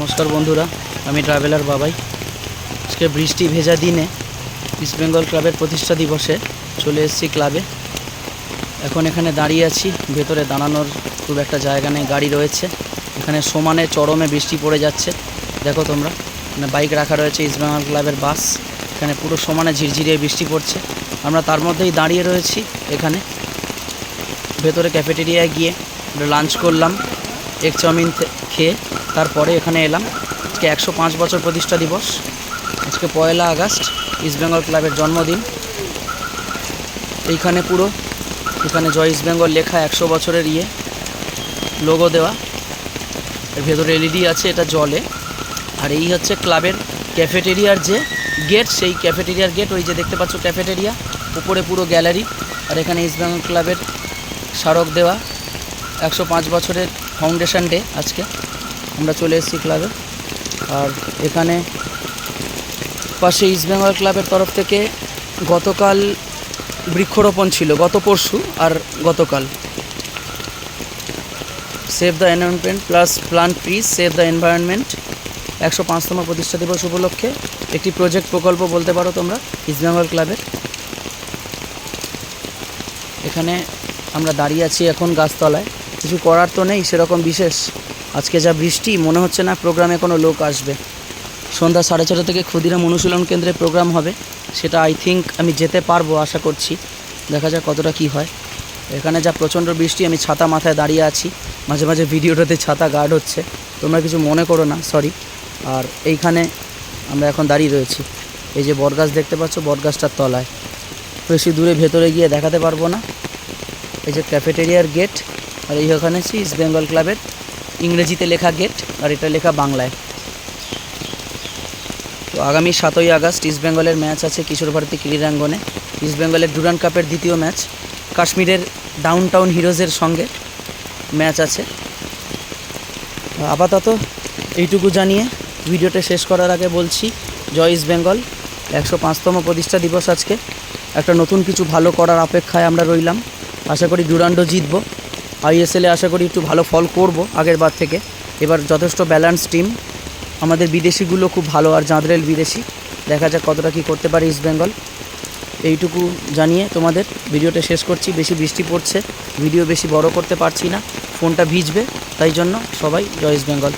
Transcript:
নমস্কার বন্ধুরা, আমি ট্রাভেলার বাবাই। আজকে বৃষ্টি ভেজা দিনে ইস্ট বেঙ্গল ক্লাবের প্রতিষ্ঠা দিবসে চলে এসেছি ক্লাবে। এখন এখানে দাঁড়িয়ে আছি, ভেতরে দাঁড়ানোর খুব একটা জায়গা নেই, গাড়ি রয়েছে এখানে সমানে চরমে বৃষ্টি পড়ে যাচ্ছে। দেখো তোমরা, মানে বাইক রাখা রয়েছে, ইস্ট বেঙ্গল ক্লাবের বাস, এখানে পুরো সমানে ঝিরঝিরিয়ে বৃষ্টি পড়ছে। আমরা তার মধ্যেই দাঁড়িয়ে রয়েছি এখানে। ভেতরে ক্যাফেটেরিয়ায় গিয়ে লাঞ্চ করলাম, এগ চাউমিন খেয়ে তারপরে এখানে এলাম। আজকে 105 বছর প্রতিষ্ঠা দিবস, আজকে 1 আগস্ট, ইস্ট বেঙ্গল ক্লাবের জন্মদিন। এইখানে পুরো এখানে জয় ইস্ট বেঙ্গল লেখা, 100 বছরের লোগো দেওয়া। এর ভেতরে এলইডি আছে, এটা জলে। আর এই হচ্ছে ক্লাবের ক্যাফেটেরিয়ার যে গেট, সেই ক্যাফেটেরিয়ার গেট, ওই যে দেখতে পাচ্ছ ক্যাফেটেরিয়া, উপরে পুরো গ্যালারি। আর এখানে ইস্ট বেঙ্গল ক্লাবের স্মারক দেওয়া, 105 বছরের ফাউন্ডেশন ডে আজকে। আমরা চলে এসেছি ক্লাবে। আর এখানে পাশে ইস্ট বেঙ্গল ক্লাবের তরফ থেকে গতকাল বৃক্ষরোপণ ছিল, গত পরশু আর গতকাল। Save the environment plus plant trees, save the environment 105তম প্রতিষ্ঠা দিবস উপলক্ষে একটি প্রজেক্ট প্রকল্প বলতে পারো তোমরা ইস্ট বেঙ্গল ক্লাবের। এখানে আমরা দাঁড়িয়ে আছি এখন গাছতলায়, কিছু করার তো নেই সেরকম বিশেষ। আজকে যা বৃষ্টি, মনে হচ্ছে না প্রোগ্রামে কোনো লোক আসবে। সন্ধ্যা 6:30 থেকে ক্ষুদিরাম অনুশীলন কেন্দ্রে প্রোগ্রাম হবে, সেটা আই থিঙ্ক আমি যেতে পারবো, আশা করছি। দেখা যাক কতটা কি হয়। এখানে যা প্রচণ্ড বৃষ্টি, আমি ছাতা মাথায় দাঁড়িয়ে আছি, মাঝে মাঝে ভিডিওটাতে ছাতা গার্ড হচ্ছে, তোমরা কিছু মনে করো না, সরি। আর এইখানে আমরা এখন দাঁড়িয়ে রয়েছি, এই যে বটগাছ দেখতে পাচ্ছ, বটগাছটার তলায়। বেশি দূরে ভেতরে গিয়ে দেখাতে পারবো না। এই যে ক্যাফেটেরিয়ার গেট, আর এই ওখানে ইস্ট বেঙ্গল ক্লাবের ইংরেজিতে লেখা গেট, আর এটা লেখা বাংলায়। তো আগামী 7ই আগস্ট ইস্ট বেঙ্গলের ম্যাচ আছে কিশোর ভারতী ক্রীড়াঙ্গনে। ইস্ট বেঙ্গলের ডুরান্ড কাপের দ্বিতীয় ম্যাচ, কাশ্মীরের ডাউনটাউন হিরোজের সঙ্গে ম্যাচ আছে। আপাতত এইটুকু জানিয়ে ভিডিওটা শেষ করার আগে বলছি, জয় ইস্ট বেঙ্গল, 105তম প্রতিষ্ঠা দিবস আজকে। একটা নতুন কিছু ভালো করার অপেক্ষায় আমরা রইলাম। আশা করি ডুরান্ডও জিতবো, আইএসএলে আশা করি একটু ভালো ফল করব আগের বার থেকে। এবার যথেষ্ট ব্যালেন্স টিম, আমাদের বিদেশিগুলো খুব ভালো, আর জাঁদরেল বিদেশি। দেখা যাক কতটা কী করতে পারে ইস্ট বেঙ্গল। এইটুকু জানিয়ে তোমাদের ভিডিওটা শেষ করছি। বেশি বৃষ্টি পড়ছে, ভিডিও বেশি বড় করতে পারছি না, ফোনটা ভিজবে, তাই জন্য সবাই জয় ইস্ট বেঙ্গল।